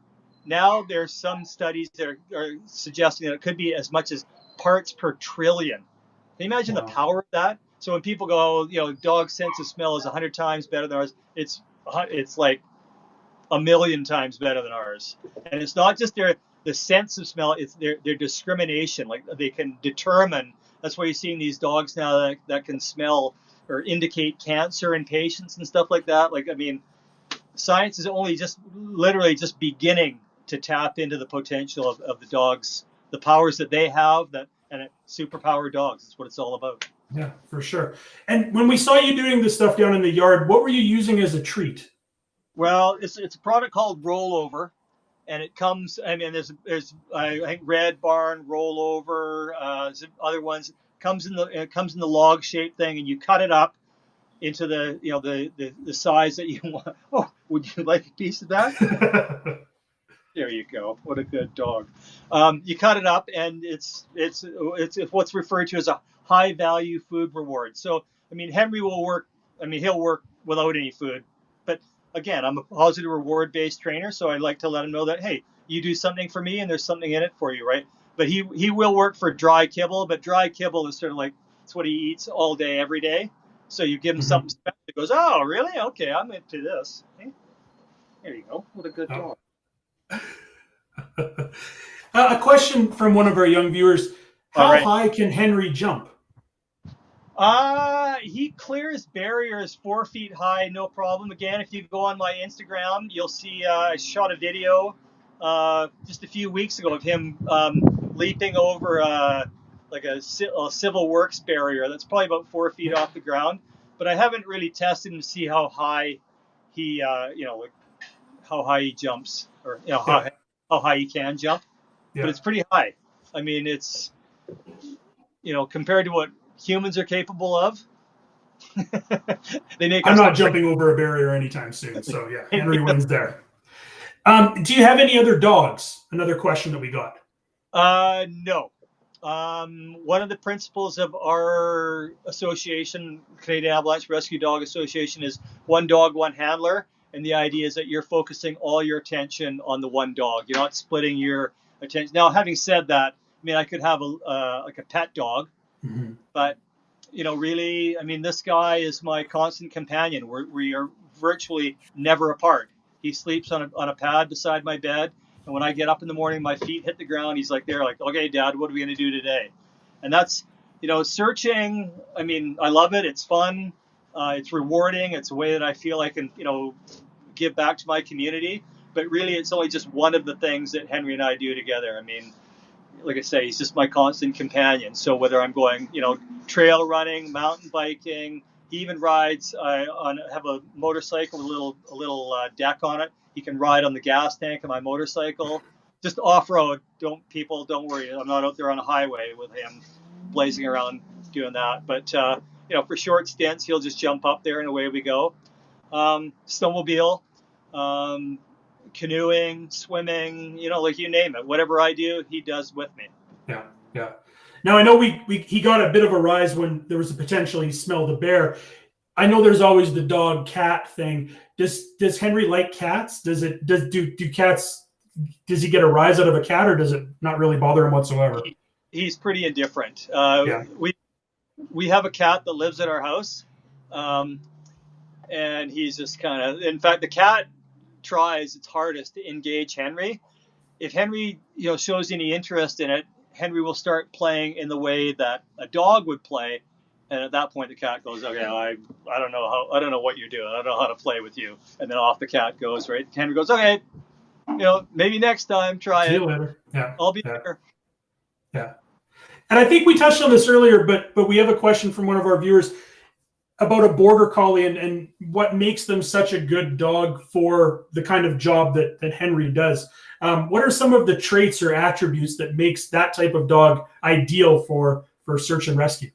Now there's some studies that are suggesting that it could be as much as parts per trillion. Can you imagine the power of that? So when people go, dog sense of smell is 100 times better than ours, it's like a million times better than ours. And it's not just the sense of smell, it's their discrimination. Like, they can determine. That's why you're seeing these dogs now that can smell or indicate cancer in patients and stuff like that. Like, I mean, science is only literally just beginning to tap into the potential of the dogs, the powers that they have, and Superpower Dogs. That's what it's all about. Yeah, for sure. And when we saw you doing this stuff down in the yard, what were you using as a treat? Well, it's a product called Rollover, and it comes. I mean, there's I think Red Barn Rollover, other ones. It comes in the log shaped thing, and you cut it up into the size that you want. Oh, would you like a piece of that? There you go. What a good dog. You cut it up, and it's what's referred to as a high value food reward. So, I mean, Henry will work. I mean, he'll work without any food. But again, I'm a positive reward based trainer, so I like to let him know that, hey, you do something for me, and there's something in it for you, right? But he will work for dry kibble. But dry kibble is sort of like, it's what he eats all day, every day. So you give him something special. He goes, oh, really? Okay, I'm into this. Okay. There you go. What a good dog. A question from one of our young viewers. How high can Henry jump? He clears barriers 4 feet high, no problem. Again, if you go on my Instagram, you'll see I shot a video just a few weeks ago of him leaping over like a civil works barrier that's probably about 4 feet off the ground. But I haven't really tested him to see how high he, like how high he jumps, or how high he can jump. Yeah. But it's pretty high. I mean, it's compared to what humans are capable of. I'm not jumping over a barrier anytime soon. So yeah, Henry wins there. Do you have any other dogs? Another question that we got. No. One of the principles of our association, Canadian Avalanche Rescue Dog Association, is one dog, one handler. And the idea is that you're focusing all your attention on the one dog. You're not splitting your attention. Now, having said that, I mean, I could have a pet dog, but really, I mean, this guy is my constant companion. We are virtually never apart. He sleeps on a pad beside my bed. And when I get up in the morning, my feet hit the ground. He's like, okay, Dad, what are we going to do today? And that's, searching. I mean, I love it. It's fun. It's rewarding. It's a way that I feel I can, give back to my community. But really, it's only just one of the things that Henry and I do together. I mean, like I say, he's just my constant companion. So whether I'm going, trail running, mountain biking, he even rides. Have a motorcycle with a little deck on it. He can ride on the gas tank of my motorcycle. Just off-road. Don't worry. I'm not out there on a highway with him blazing around doing that. But for short stints, he'll just jump up there and away we go. Snowmobile, canoeing, swimming, like you name it. Whatever I do, he does with me. Yeah. Now I know he got a bit of a rise when there was a potential he smelled a bear. I know there's always the dog cat thing. Does Henry like cats? Do cats? Does he get a rise out of a cat, or does it not really bother him whatsoever? He's pretty indifferent. We have a cat that lives at our house, and he's just kind of. In fact, the cat tries its hardest to engage Henry. If Henry, shows any interest in it, Henry will start playing in the way that a dog would play. And at that point, the cat goes, okay, I don't know what you're doing. I don't know how to play with you. And then off the cat goes, right? Henry goes, okay, maybe next time, try it. See you later. Yeah. I'll be there. Yeah. And I think we touched on this earlier, but we have a question from one of our viewers about a border collie and what makes them such a good dog for the kind of job that Henry does. What are some of the traits or attributes that makes that type of dog ideal for search and rescue?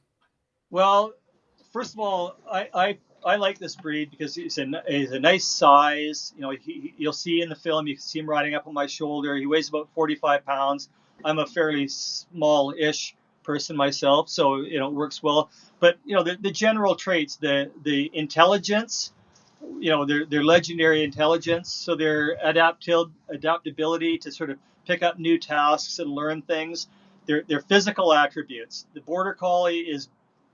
Well, first of all, I like this breed because he's a nice size. You know, you'll see in the film, you can see him riding up on my shoulder. He weighs about 45 pounds. I'm a fairly small-ish person myself, so you know, it works well. But you know, the general traits, the intelligence, you know, their legendary intelligence, so their adaptability to sort of pick up new tasks and learn things. Their physical attributes. The border collie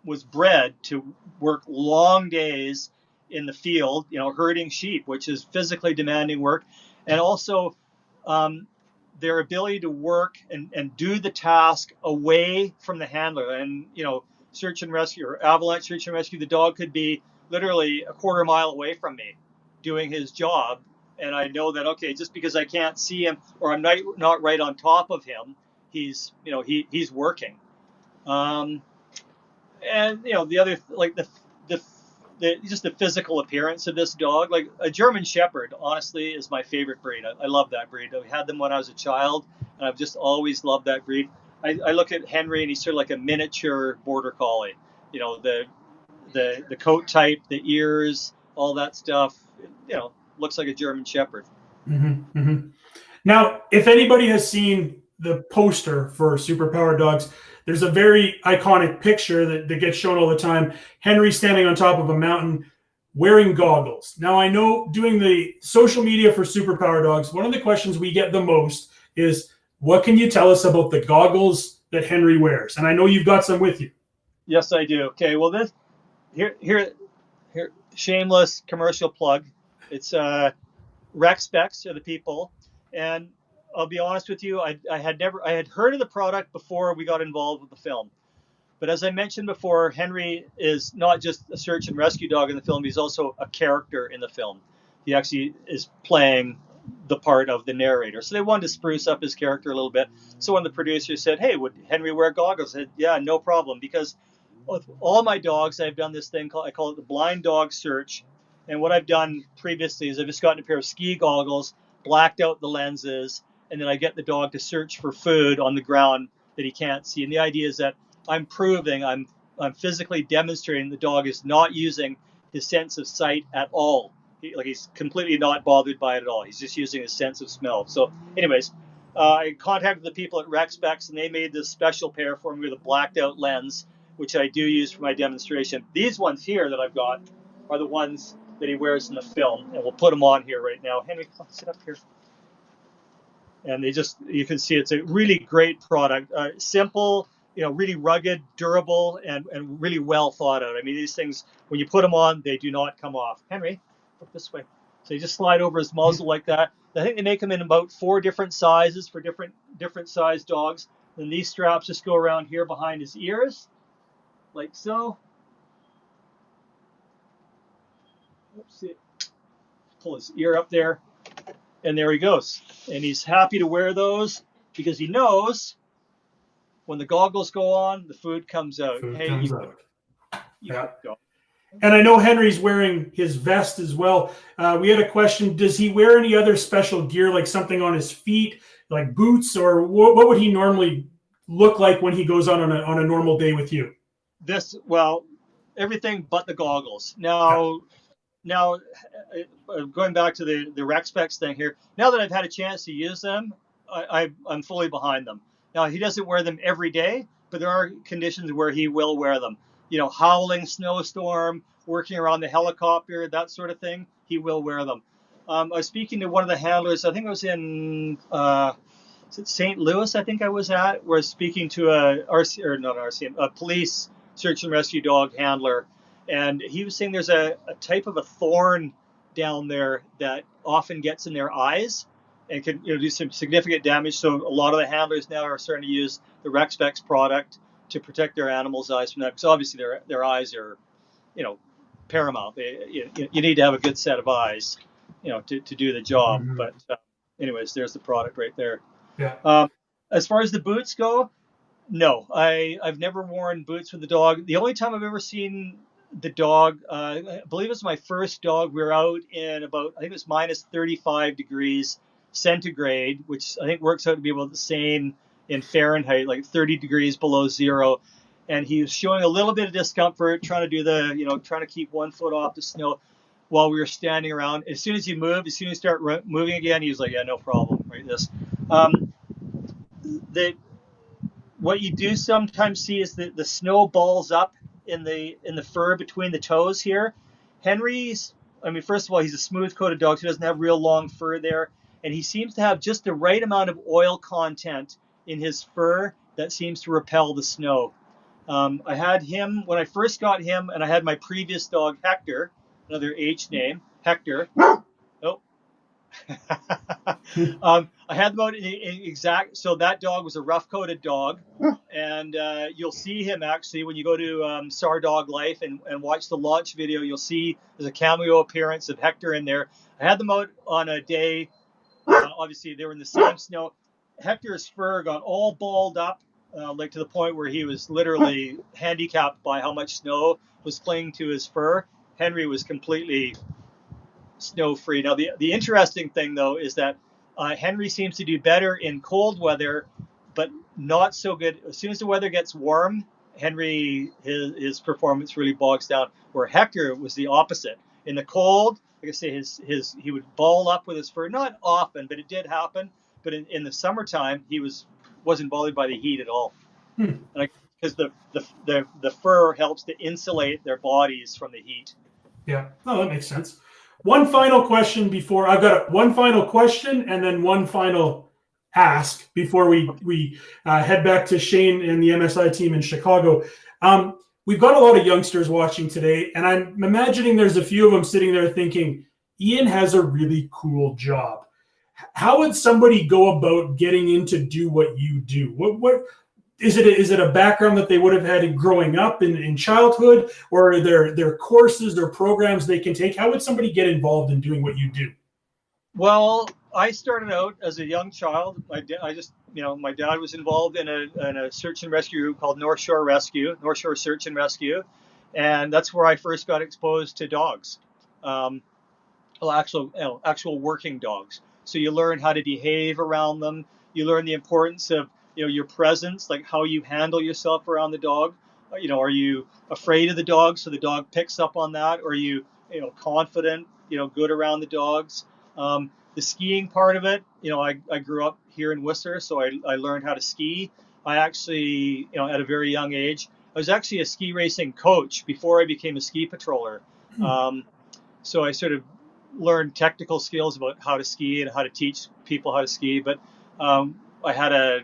was bred to work long days in the field, you know, herding sheep, which is physically demanding work, and also their ability to work and do the task away from the handler. And you know, search and rescue or avalanche search and rescue, the dog could be literally a quarter mile away from me doing his job, and I know that, okay, just because I can't see him or I'm not right on top of him, he's working. And you know, the other, like the just the physical appearance of this dog, like a German Shepherd, honestly, is my favorite breed. I love that breed. I had them when I was a child, and I've just always loved that breed. I look at Henry, and he's sort of like a miniature border collie. You know, the coat type, the ears, all that stuff. You know, looks like a German Shepherd. Mm-hmm, mm-hmm. Now, if anybody has seen the poster for Superpower Dogs, there's a very iconic picture that gets shown all the time. Henry standing on top of a mountain wearing goggles. Now, I know doing the social media for Superpower Dogs, one of the questions we get the most is, what can you tell us about the goggles that Henry wears? And I know you've got some with you. Yes, I do. Okay, well, this here, shameless commercial plug. It's Rec Specs are the people, and I'll be honest with you, I had heard of the product before we got involved with the film. But as I mentioned before, Henry is not just a search and rescue dog in the film, he's also a character in the film. He actually is playing the part of the narrator. So they wanted to spruce up his character a little bit. So when the producers said, hey, would Henry wear goggles? I said, yeah, no problem. Because with all my dogs, I've done this thing I call it the blind dog search. And what I've done previously is I've just gotten a pair of ski goggles, blacked out the lenses, and then I get the dog to search for food on the ground that he can't see. And the idea is that I'm physically demonstrating the dog is not using his sense of sight at all. He's completely not bothered by it at all. He's just using his sense of smell. So anyways, I contacted the people at Rec Specs, and they made this special pair for me with a blacked out lens, which I do use for my demonstration. These ones here that I've got are the ones that he wears in the film, and we'll put them on here right now. Henry, come on, sit up here. And you can see it's a really great product. Simple, you know, really rugged, durable, and really well thought out. I mean, these things, when you put them on, they do not come off. Henry, look this way. So you just slide over his muzzle like that. I think they make them in about 4 different sizes for different size dogs. And these straps just go around here behind his ears, like so. Oops, pull his ear up there. And there he goes. And he's happy to wear those because he knows when the goggles go on, the food comes out. Yeah. And I know Henry's wearing his vest as well. We had a question. Does he wear any other special gear, like something on his feet, like boots, or what would he normally look like when he goes on a normal day with you? Well, everything but the goggles. Now, going back to the Rec Specs thing here, now that I've had a chance to use them, I'm fully behind them. Now, he doesn't wear them every day, but there are conditions where he will wear them. You know, howling snowstorm, working around the helicopter, that sort of thing, he will wear them. I was speaking to one of the handlers, I think it was in St. Louis, I think I was at, where I was speaking to a police search and rescue dog handler. And he was saying there's a type of a thorn down there that often gets in their eyes and can do some significant damage. So a lot of the handlers now are starting to use the Rec Specs product to protect their animals' eyes from that. Because obviously their eyes are, paramount. You need to have a good set of eyes, to do the job. Mm-hmm. But anyways, there's the product right there. Yeah. As far as the boots go, No, I've never worn boots with the dog. The only time I've ever seen the dog, I believe it was my first dog. We were out in about, I think it was minus 35 degrees centigrade, which I think works out to be about the same in Fahrenheit, like 30 degrees below zero. And he was showing a little bit of discomfort, trying to do trying to keep one foot off the snow while we were standing around. As soon as you move, as soon as you start moving again, he was like, yeah, no problem, right? The What you do sometimes see is that the snow balls up in the fur between the toes here. Henry's, I mean, first of all, he's a smooth-coated dog, so he doesn't have real long fur there, and he seems to have just the right amount of oil content in his fur that seems to repel the snow. I had him when I first got him, and I had my previous dog, Hector, another H name, Hector. Oh, I had them out in exact. So that dog was a rough-coated dog, and you'll see him actually when you go to SAR Dog Life and watch the launch video. You'll see there's a cameo appearance of Hector in there. I had them out on a day. Obviously, they were in the same snow. Hector's fur got all balled up, like to the point where he was literally handicapped by how much snow was clinging to his fur. Henry was completely snow free. Now, the interesting thing though is that Henry seems to do better in cold weather, but not so good as soon as the weather gets warm. Henry, his performance really bogs down. Where Hector was the opposite. In the cold, like I say, he would ball up with his fur. Not often, but it did happen. But in the summertime, he wasn't bothered by the heat at all. Because the fur helps to insulate their bodies from the heat. Yeah, no, that makes sense. One final question before I've got one final question and then one final ask before we head back to Shane and the MSI team in Chicago. We've got a lot of youngsters watching today, and I'm imagining there's a few of them sitting there thinking, Ian has a really cool job. How would somebody go about getting in to do what you do? What is it a background that they would have had growing up in childhood, or are there courses or programs they can take? How would somebody get involved in doing what you do? Well, I started out as a young child. My dad was involved in a search and rescue group called North Shore Search and Rescue, and that's where I first got exposed to dogs, actual working dogs. So you learn how to behave around them. You learn the importance of your presence, like how you handle yourself around the dog. Are you afraid of the dog, so the dog picks up on that, or are you confident, good around the dogs? The skiing part of it, I grew up here in Whistler, so I learned how to ski. I actually, at a very young age, I was actually a ski racing coach before I became a ski patroller. So I sort of learned technical skills about how to ski and how to teach people how to ski. But I had a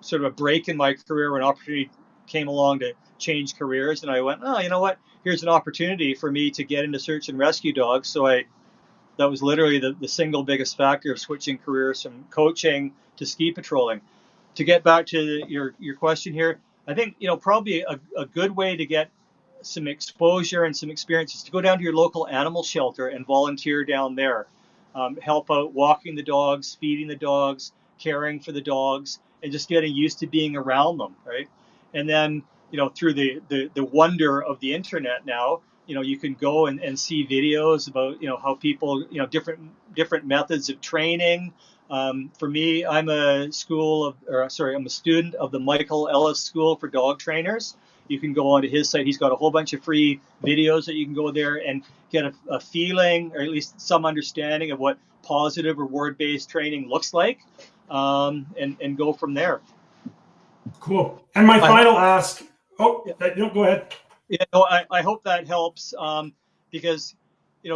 sort of a break in my career when an opportunity came along to change careers, and I went, oh, you know what? Here's an opportunity for me to get into search and rescue dogs. So that was literally the single biggest factor of switching careers from coaching to ski patrolling. To get back to your question here, I think probably a good way to get some exposure and some experience is to go down to your local animal shelter and volunteer down there. Help out walking the dogs, feeding the dogs, caring for the dogs, and just getting used to being around them, right? And then through the wonder of the internet now, you can go and see videos about how people different methods of training. For me, I'm a student of the Michael Ellis School for Dog Trainers. You can go onto his site. He's got a whole bunch of free videos that you can go there and get a feeling, or at least some understanding of what positive reward-based training looks like, and go from there. Cool. And my final ask. Oh, yeah. Go ahead. I hope that helps, because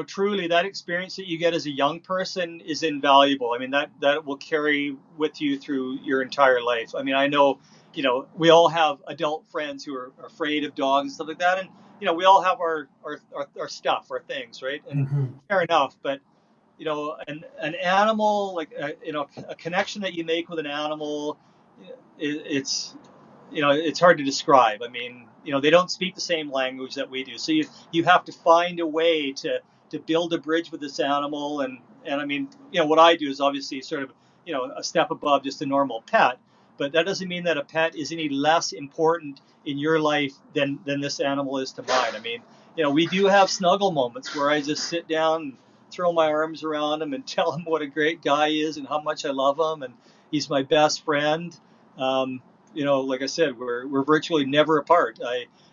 truly that experience that you get as a young person is invaluable. I mean, that will carry with you through your entire life. I mean, I know we all have adult friends who are afraid of dogs and stuff like that, and we all have our stuff, our things, right? And fair enough, but an animal, like a connection that you make with an animal, it's hard to describe. I mean, they don't speak the same language that we do, so you have to find a way to build a bridge with this animal. And I mean, what I do is obviously sort of a step above just a normal pet, but that doesn't mean that a pet is any less important in your life than this animal is to mine. I mean, we do have snuggle moments where I just sit down and throw my arms around him and tell him what a great guy he is and how much I love him, and he's my best friend. Like I said, we're virtually never apart.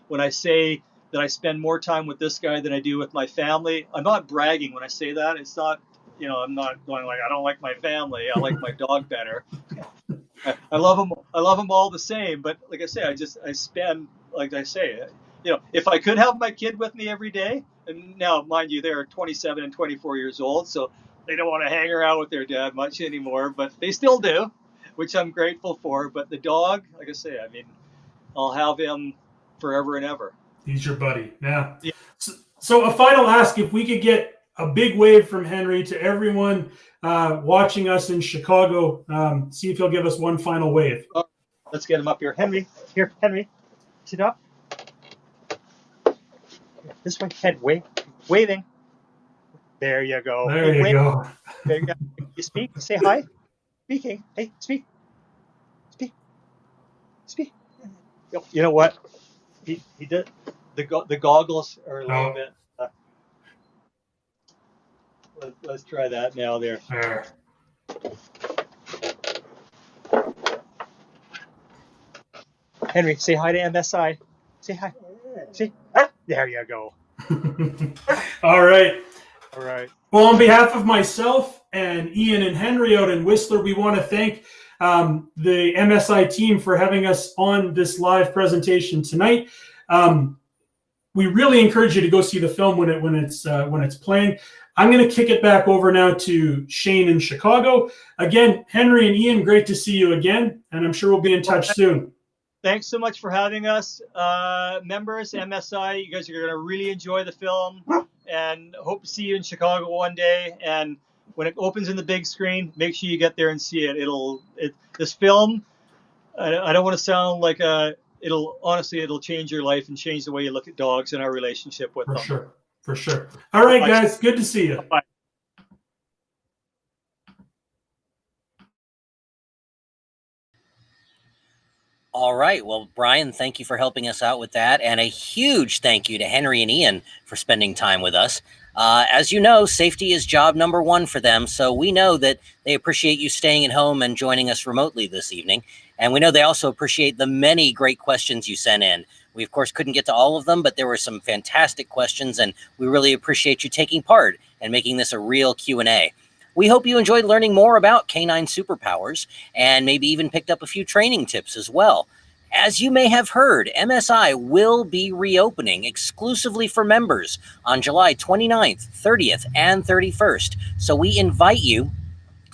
When I say that I spend more time with this guy than I do with my family, I'm not bragging when I say that. It's not, I'm not going like, I don't like my family, I like my dog better. I love them. I love them all the same. But like I say, I spend, like I say, if I could have my kid with me every day, and now mind you, they're 27 and 24 years old, so they don't want to hang around with their dad much anymore, but they still do, which I'm grateful for. But the dog, like I say, I mean, I'll have him forever and ever. He's your buddy. Yeah. So a final ask, if we could get a big wave from Henry to everyone watching us in Chicago, see if he'll give us one final wave. Let's get him up here. Henry, sit up. This way, head waving. There you go. There you go. There you go. You speak, say hi. Speaking. Hey, speak. You know what? He did. The goggles are a little bit. Let's try that now. There. Henry, say hi to MSI. Say hi. See? There you go. All right. All right. Well, on behalf of myself and Ian and Henry out in Whistler, we want to thank the MSI team for having us on this live presentation tonight. We really encourage you to go see the film when it's playing. I'm going to kick it back over now to Shane in Chicago. Again, Henry and Ian, great to see you again, and I'm sure we'll be in touch soon. Thanks so much for having us, members, MSI. You guys are going to really enjoy the film, and hope to see you in Chicago one day. And when it opens in the big screen, make sure you get there and see it. This film, I don't want to sound like it'll change your life and change the way you look at dogs and our relationship with them. For sure. All right, guys. Good to see you. Bye. All right. Well, Brian, thank you for helping us out with that. And a huge thank you to Henry and Ian for spending time with us. As you know, safety is job number one for them. So we know that they appreciate you staying at home and joining us remotely this evening. And we know they also appreciate the many great questions you sent in. We, of course, couldn't get to all of them, but there were some fantastic questions, and we really appreciate you taking part and making this a real Q&A. We hope you enjoyed learning more about canine superpowers and maybe even picked up a few training tips as well. As you may have heard, MSI will be reopening exclusively for members on July 29th, 30th, and 31st. So we invite you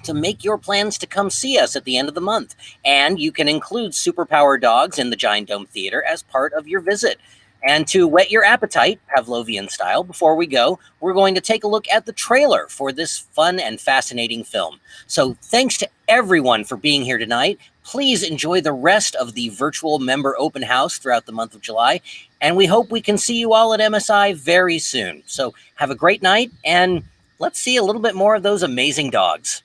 to make your plans to come see us at the end of the month. And you can include Superpower Dogs in the Giant Dome Theater as part of your visit. And to whet your appetite, Pavlovian style, before we go, we're going to take a look at the trailer for this fun and fascinating film. So thanks to everyone for being here tonight. Please enjoy the rest of the virtual member open house throughout the month of July. And we hope we can see you all at MSI very soon. So have a great night, and let's see a little bit more of those amazing dogs.